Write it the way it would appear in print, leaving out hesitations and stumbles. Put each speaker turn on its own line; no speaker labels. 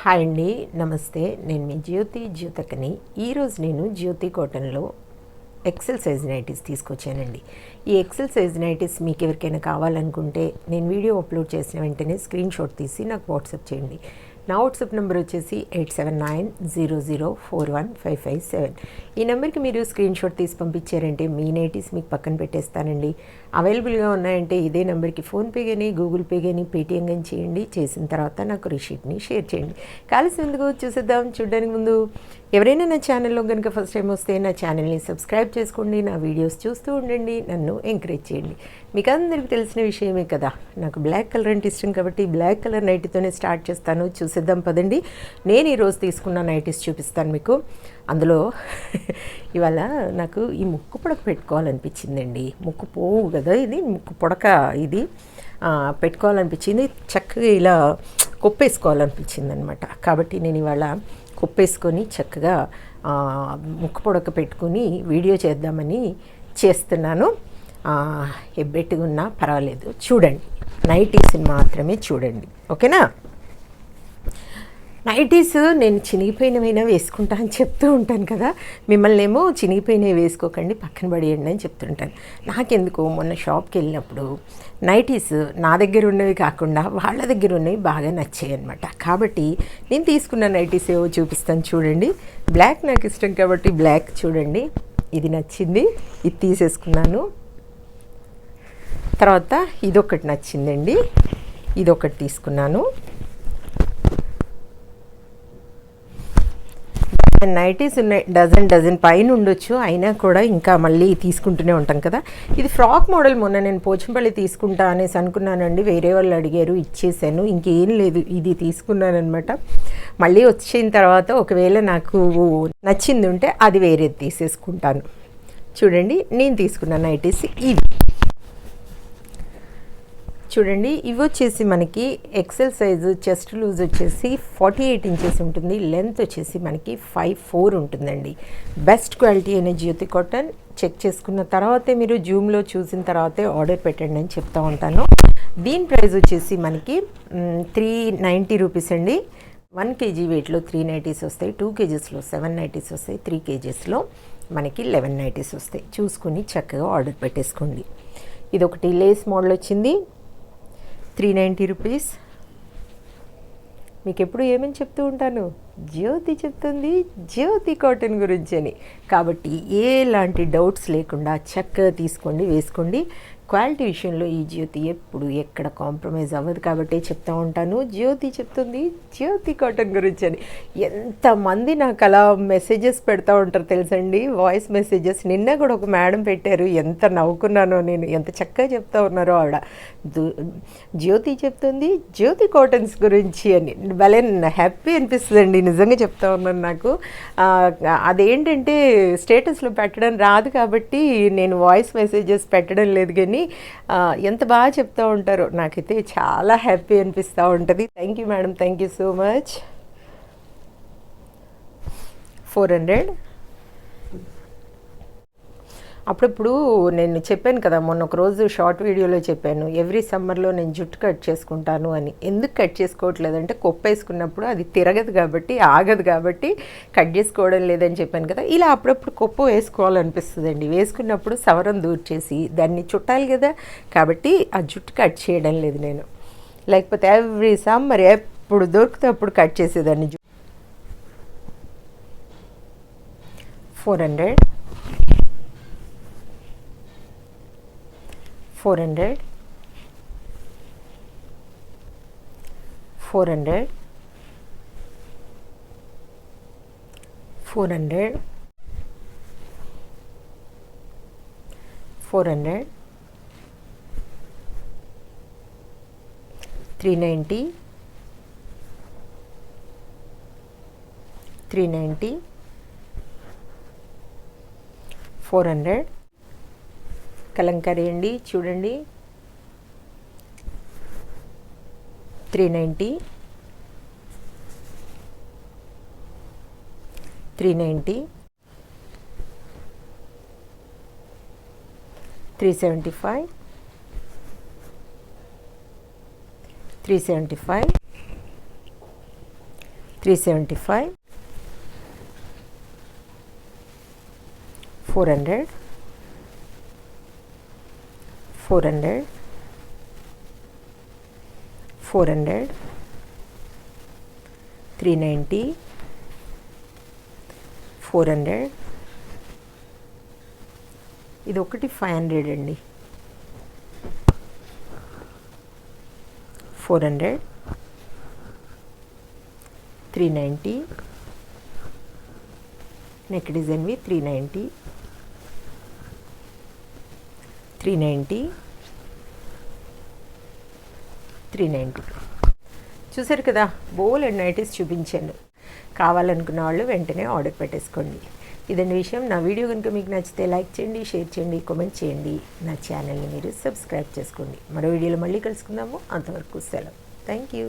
Hi అండి, నమస్తే. నేను మీ జ్యోతకని. ఈరోజు నేను జ్యోతి కాటన్లో ఎక్సెల్ సైజ్ నైటీస్ తీసుకొచ్చానండి. ఈ ఎక్సెల్ సైజ్ నైటీస్ మీకు ఎవరికైనా కావాలనుకుంటే నేను వీడియో అప్లోడ్ చేసిన వెంటనే స్క్రీన్ షాట్ తీసి నాకు వాట్సాప్ చేయండి. నా వాట్సాప్ నెంబర్ వచ్చేసి 8790041557. ఈ నెంబర్కి మీరు స్క్రీన్ షాట్ తీసి పంపించారంటే మీ నైటీస్ మీకు పక్కన పెట్టేస్తానండి. అవైలబుల్గా ఉన్నాయంటే ఇదే నెంబర్కి ఫోన్పే కానీ గూగుల్ పే కానీ పేటిఎం కానీ చేయండి. చేసిన తర్వాత నాకు రిసీట్ని షేర్ చేయండి. కాల్సి ఎందుకు చూసేద్దాం. చూడడానికి ముందు ఎవరైనా నా ఛానల్లో కనుక ఫస్ట్ టైం వస్తే నా ఛానల్ని సబ్స్క్రైబ్ చేసుకోండి. నా వీడియోస్ చూస్తూ ఉండండి, నన్ను ఎంకరేజ్ చేయండి. మీకు అందరికీ తెలిసిన విషయమే కదా, నాకు బ్లాక్ కలర్ అంటే ఇష్టం కాబట్టి బ్లాక్ కలర్ నైటీతోనే స్టార్ట్ చేస్తాను. చూసేద్దాం పదండి. నేను ఈరోజు తీసుకున్న నైటీస్ చూపిస్తాను మీకు. అందులో ఇవాళ నాకు ఈ ముక్కు పొడక పెట్టుకోవాలనిపించిందండి. ముక్కు పోవు కదా, ఇది ముక్కు పొడక ఇది పెట్టుకోవాలనిపించింది. చక్కగా ఇలా కొప్పేసుకోవాలనిపించింది అనమాట. కాబట్టి నేను ఇవాళ కొప్పేసుకొని చక్కగా ముక్కు పొడక పెట్టుకుని వీడియో చేద్దామని చేస్తున్నాను. ఎబ్బెట్టుగా ఉన్నా పర్వాలేదు, చూడండి. నైటీస్ని మాత్రమే చూడండి, ఓకేనా. నైటీస్ నేను చినిగిపోయినవైనా వేసుకుంటా అని చెప్తూ ఉంటాను కదా. మిమ్మల్ని ఏమో చినిగిపోయినవి వేసుకోకండి, పక్కన పడేయండి అని చెప్తుంటాను. నాకెందుకు మొన్న షాప్కి వెళ్ళినప్పుడు నైటీస్ నా దగ్గర ఉన్నవి కాకుండా వాళ్ళ దగ్గర ఉన్నవి బాగా నచ్చాయి అనమాట. కాబట్టి నేను తీసుకున్న నైటీస్ ఏవో చూపిస్తాను, చూడండి. బ్లాక్ నాకు ఇష్టం కాబట్టి బ్లాక్ చూడండి, ఇది నచ్చింది, ఇది తీసేసుకున్నాను. తర్వాత ఇదొకటి నచ్చిందండి, ఇదొకటి తీసుకున్నాను. నైటీస్ ఉన్నాయి, డజన్ పైన ఉండొచ్చు. అయినా కూడా ఇంకా మళ్ళీ తీసుకుంటూనే ఉంటాం కదా. ఇది ఫ్రాక్ మోడల్. మొన్న నేను పోచంపల్లి తీసుకుంటా అనేసి అనుకున్నానండి. వేరే వాళ్ళు అడిగారు, ఇచ్చేసాను. ఇంకేం లేదు, ఇది తీసుకున్నానమాట. మళ్ళీ వచ్చిన తర్వాత ఒకవేళ నాకు నచ్చింది ఉంటే అది వేరేది తీసేసుకుంటాను. చూడండి, నేను తీసుకున్న నైటీస్ ఇవి చూడండి. ఇవి వచ్చేసి మనకి ఎక్సెల్ సైజు, చెస్ట్ లూజ్ వచ్చేసి 48 ఇంచెస్ ఉంటుంది. లెంత్ వచ్చేసి మనకి 5'4" ఉంటుందండి. బెస్ట్ క్వాలిటీ అయిన జ్యోతి కాటన్. చెక్ చేసుకున్న తర్వాతే మీరు జూమ్లో చూసిన తర్వాతే ఆర్డర్ పెట్టండి అని చెప్తూ ఉంటాను. దీని ప్రైస్ వచ్చేసి మనకి 390 రూపీస్ అండి. 1 kg వెయిట్లో 3 నైటీస్ వస్తాయి, 2 kgsలో 7 నైటీస్ వస్తాయి, 3 kgsలో మనకి 11 నైటీస్ వస్తాయి. చూసుకుని చక్కగా ఆర్డర్ పెట్టేసుకోండి. ఇది ఒకటి లేస్ మోడల్ వచ్చింది, 390 రూపీస్. మీకు ఎప్పుడు ఏమని చెప్తూ ఉంటాను, జ్యోతి చెప్తుంది జ్యోతి కాటన్ గురించి అని. కాబట్టి ఎలాంటి డౌట్స్ లేకుండా చక్కగా తీసుకోండి, వేసుకోండి. క్వాలిటీ విషయంలో ఈ జ్యోతి ఎప్పుడు ఎక్కడ కాంప్రమైజ్ అవ్వదు. కాబట్టి చెప్తూ ఉంటాను, జ్యోతి చెప్తుంది జ్యోతి కాటన్ గురించి అని. ఎంతమంది నాకు అలా మెసేజెస్ పెడతా ఉంటారు తెలుసండి, వాయిస్ మెసేజెస్. నిన్న కూడా ఒక మేడం పెట్టారు, ఎంత నవ్వుకున్నానో నేను. ఎంత చక్కగా చెప్తా ఉన్నారో ఆవిడ. జ్యోతి చెప్తుంది జ్యోతి కాటన్స్ గురించి అని. భలే హ్యాపీ అనిపిస్తుందండి, నిజంగా చెప్తా ఉన్నాను. నాకు అదేంటంటే స్టేటస్లో పెట్టడం రాదు కాబట్టి నేను వాయిస్ మెసేజెస్ పెట్టడం లేదు. కానీ ఎంత బాగా చెప్తూ ఉంటారో, నాకైతే చాలా హ్యాపీ అనిపిస్తూ ఉంటుంది. Thank you madam, thank you so much. 400. అప్పుడప్పుడు నేను చెప్పాను కదా, మొన్న ఒక రోజు షార్ట్ వీడియోలో చెప్పాను, ఎవ్రీ సమ్మర్లో నేను జుట్టు కట్ చేసుకుంటాను అని. ఎందుకు కట్ చేసుకోవట్లేదంటే కొప్పేసుకున్నప్పుడు అది తిరగదు కాబట్టి, ఆగదు కాబట్టి కట్ చేసుకోవడం లేదని చెప్పాను కదా. ఇలా అప్పుడప్పుడు కొప్పు వేసుకోవాలనిపిస్తుందండి. వేసుకున్నప్పుడు సవరం దూర్చేసి దాన్ని చుట్టాలి కదా, కాబట్టి ఆ జుట్టు కట్ చేయడం లేదు నేను. లేకపోతే ఎవ్రీ సమ్మర్ ఎప్పుడు దొరికితే అప్పుడు కట్ చేసేదాన్ని. 400. 400. 400. 400. 400. 390. 390. 400. కలంకారీ అండి, చూడండి. 390. 390. 375. 375. 375, 400, 400, 400, 390, 400. ఇది ఒకటి 500 అండి. 400, 390, నెక్ డిజైన్వి 390, 390, 390. చూసారు కదా, బోల్ అండ్ నైటీస్ చూపించాను. కావాలనుకున్న వాళ్ళు వెంటనే ఆర్డర్ పెట్టేసుకోండి. ఇదండి విషయం. నా వీడియో కనుక మీకు నచ్చితే లైక్ చేయండి, షేర్ చేయండి, కామెంట్ చేయండి. నా ఛానల్ని మీరు సబ్స్క్రైబ్ చేసుకోండి. మరో వీడియోలో మళ్ళీ కలుసుకుందాము. అంతవరకు సెలవు. Thank you.